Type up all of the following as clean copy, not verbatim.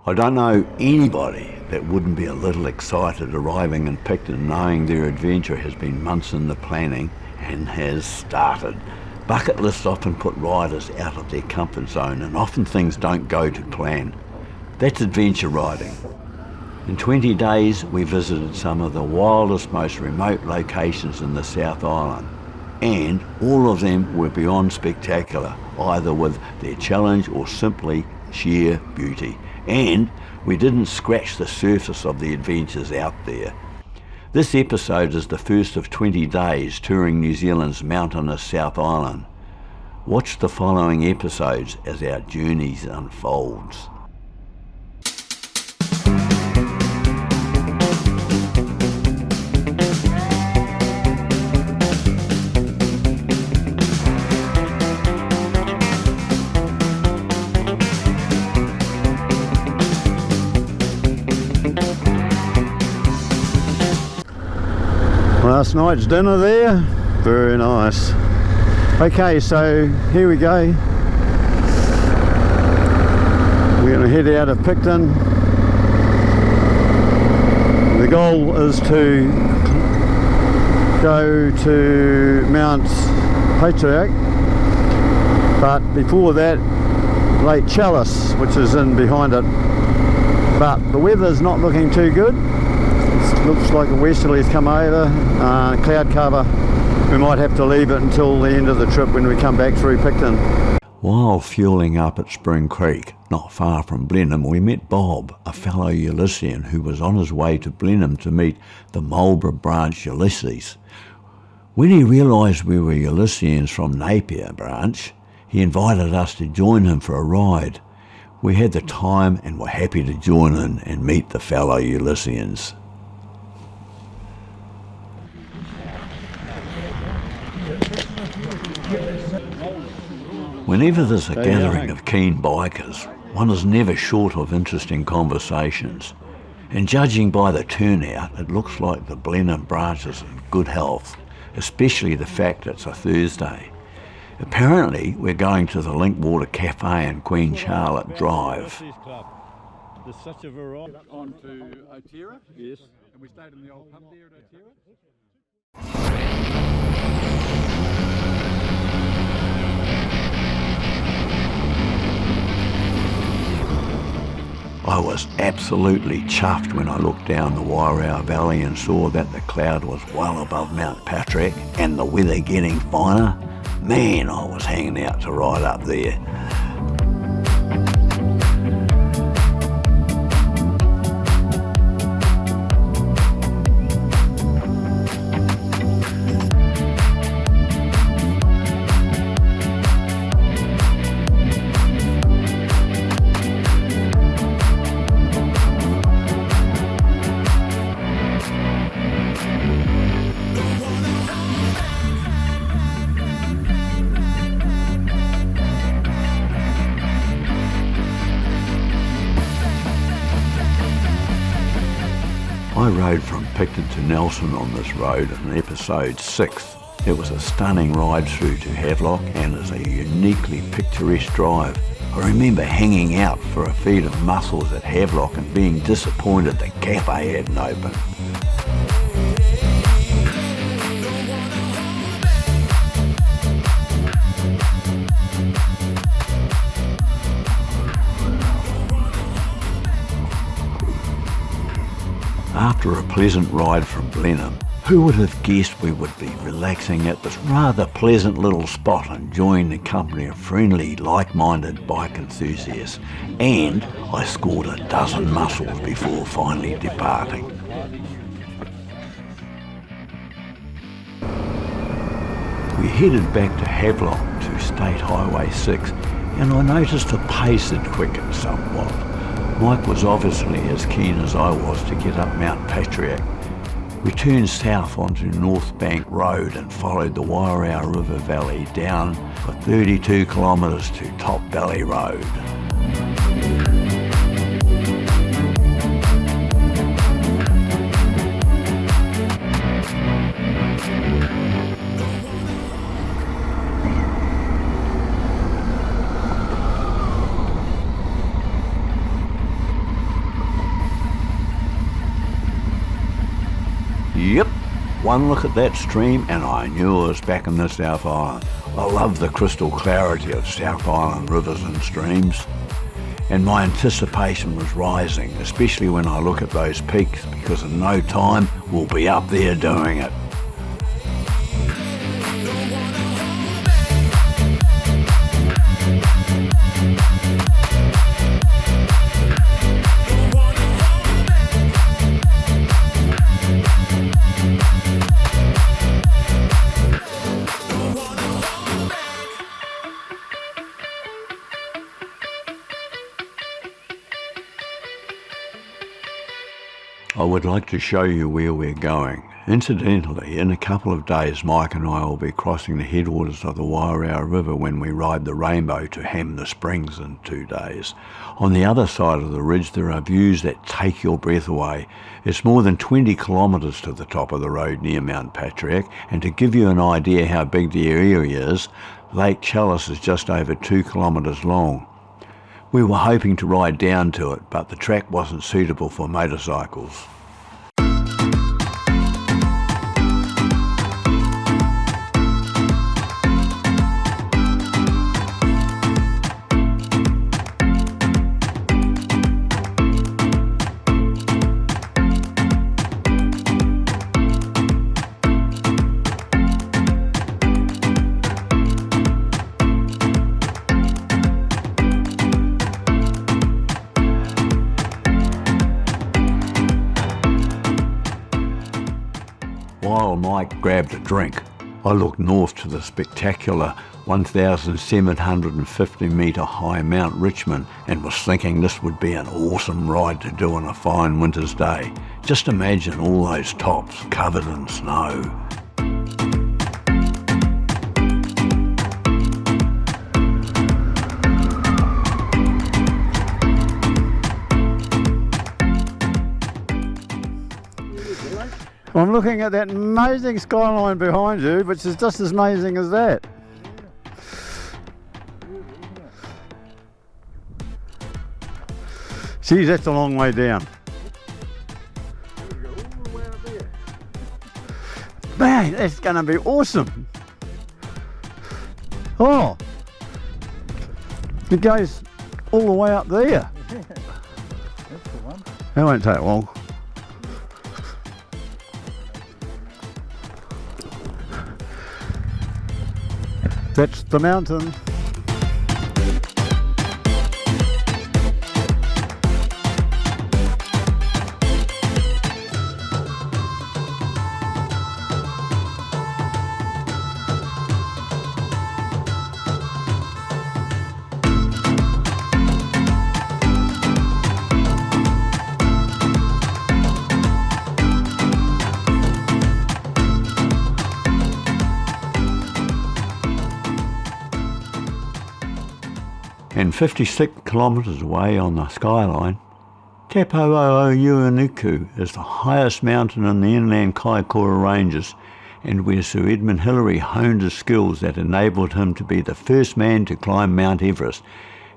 I don't know anybody that wouldn't be a little excited arriving in Picton knowing their adventure has been months in the planning and has started. Bucket lists often put riders out of their comfort zone and often things don't go to plan. That's adventure riding. In 20 days we visited some of the wildest, most remote locations in the South Island, and all of them were beyond spectacular, either with their challenge or simply sheer beauty. And we didn't scratch the surface of the adventures out there. This episode is the first of 20 days touring New Zealand's Mountainous South Island. Watch the following episodes as our journeys unfolds. Last night's dinner there, very nice. Okay, so here we go. We're going to head out of Picton. The goal is to go to Mount Patriarch, but before that, Lake Chalice, which is in behind it. But the weather's not looking too good. Looks like a westerly's come over, cloud cover. We might have to leave it until the end of the trip when we come back through Picton. While fueling up at Spring Creek, not far from Blenheim, we met Bob, a fellow Ulyssian who was on his way to Blenheim to meet the Marlborough branch Ulysses. When he realised we were Ulyssians from Napier branch, he invited us to join him for a ride. We had the time and were happy to join in and meet the fellow Ulyssians. Whenever there's a gathering of keen bikers, one is never short of interesting conversations. And judging by the turnout, it looks like the Blenheim branch is in good health, especially the fact it's a Thursday. Apparently, we're going to the Linkwater Cafe in Queen Charlotte Drive. There's such a variety. On to Otira? Yes. And we stayed in the old pub there at Otira? I was absolutely chuffed when I looked down the Wairau Valley and saw that the cloud was well above Mount Patrick and the weather getting finer. Man, I was hanging out to ride up there. I rode from Picton to Nelson on this road in episode 6. It was a stunning ride through to Havelock and is a uniquely picturesque drive. I remember hanging out for a feed of mussels at Havelock and being disappointed the cafe hadn't opened. After a pleasant ride from Blenheim, who would have guessed we would be relaxing at this rather pleasant little spot, enjoying the company of friendly, like-minded bike enthusiasts, and I scored a dozen mussels before finally departing. We headed back to Havelock to State Highway 6, and I noticed the pace had quickened somewhat. Mike was obviously as keen as I was to get up Mount Patriarch. We turned south onto North Bank Road and followed the Wairau River Valley down for 32 kilometres to Top Valley Road. One look at that stream and I knew I was back in the South Island. I love the crystal clarity of South Island rivers and streams. And my anticipation was rising, especially when I look at those peaks, because in no time we'll be up there doing it. I would like to show you where we're going. Incidentally, in a couple of days Mike and I will be crossing the headwaters of the Wairau River when we ride the Rainbow to Ham the Springs in 2 days. On the other side of the ridge there are views that take your breath away. It's more than 20 kilometres to the top of the road near Mount Patriarch, and to give you an idea how big the area is, Lake Chalice is just over 2 kilometres long. We were hoping to ride down to it, but the track wasn't suitable for motorcycles. While Mike grabbed a drink, I looked north to the spectacular 1,750 metre high Mount Richmond and was thinking this would be an awesome ride to do on a fine winter's day. Just imagine all those tops covered in snow. I'm looking at that amazing skyline behind you, which is just as amazing as that. Geez, that's a long way down. Man, that's going to be awesome. Oh, it goes all the way up there. That's the one. That won't take long. That's the mountain. And 56 kilometres away on the skyline, Te Pauauaunuku is the highest mountain in the inland Kaikoura Ranges, and where Sir Edmund Hillary honed his skills that enabled him to be the first man to climb Mount Everest.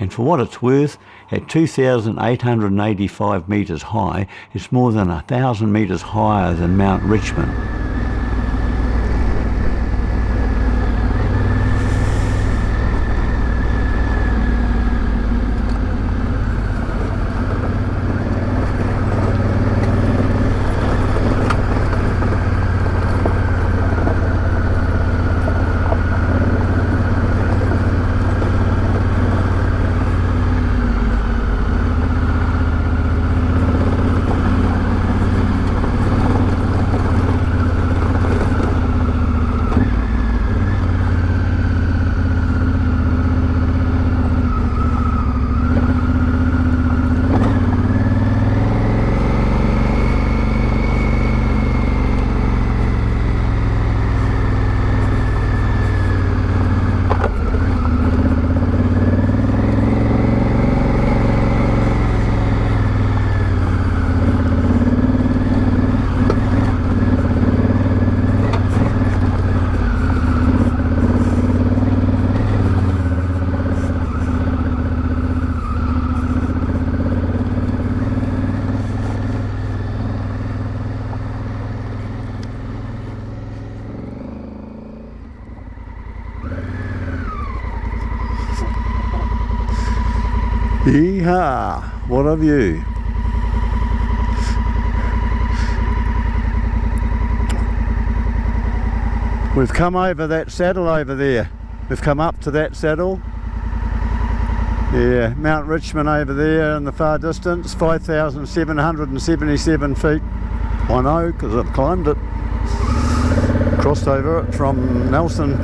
And for what it's worth, at 2,885 metres high, it's more than 1,000 metres higher than Mount Richmond. Yee-haw! What a view. We've come over that saddle over there. We've come up to that saddle. Yeah, Mount Richmond over there in the far distance, 5,777 feet. I know, because I've climbed it. Crossed over it from Nelson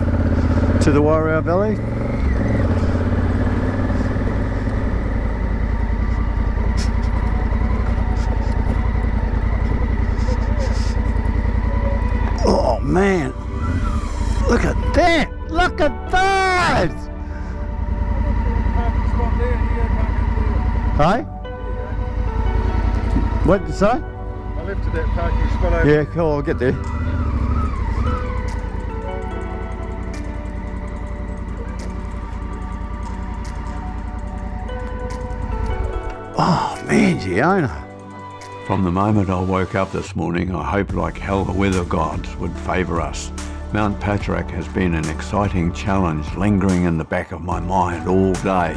to the Warrior Valley. Oh man, look at that! Look at that! Hey? What did you say? I lifted that parking spot over. Yeah, cool, I'll get there. Oh man, Giona. From the moment I woke up this morning, I hoped like hell the weather gods would favour us. Mount Patriarch has been an exciting challenge lingering in the back of my mind all day.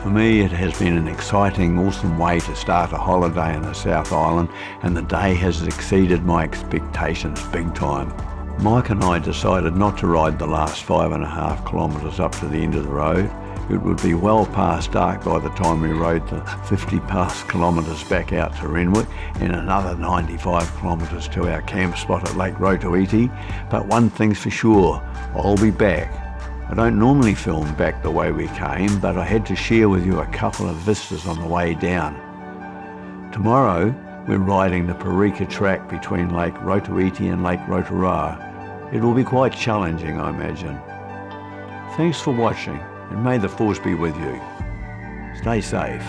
For me, it has been an exciting, awesome way to start a holiday in the South Island, and the day has exceeded my expectations big time. Mike and I decided not to ride the last 5.5 kilometres up to the end of the road. It would be well past dark by the time we rode the 50 plus kilometres back out to Renwick and another 95 kilometres to our camp spot at Lake Rotoiti. But one thing's for sure, I'll be back. I don't normally film back the way we came, but I had to share with you a couple of vistas on the way down. Tomorrow, we're riding the Parika track between Lake Rotoiti and Lake Rotorua. It will be quite challenging, I imagine. Thanks for watching, and may the force be with you. Stay safe.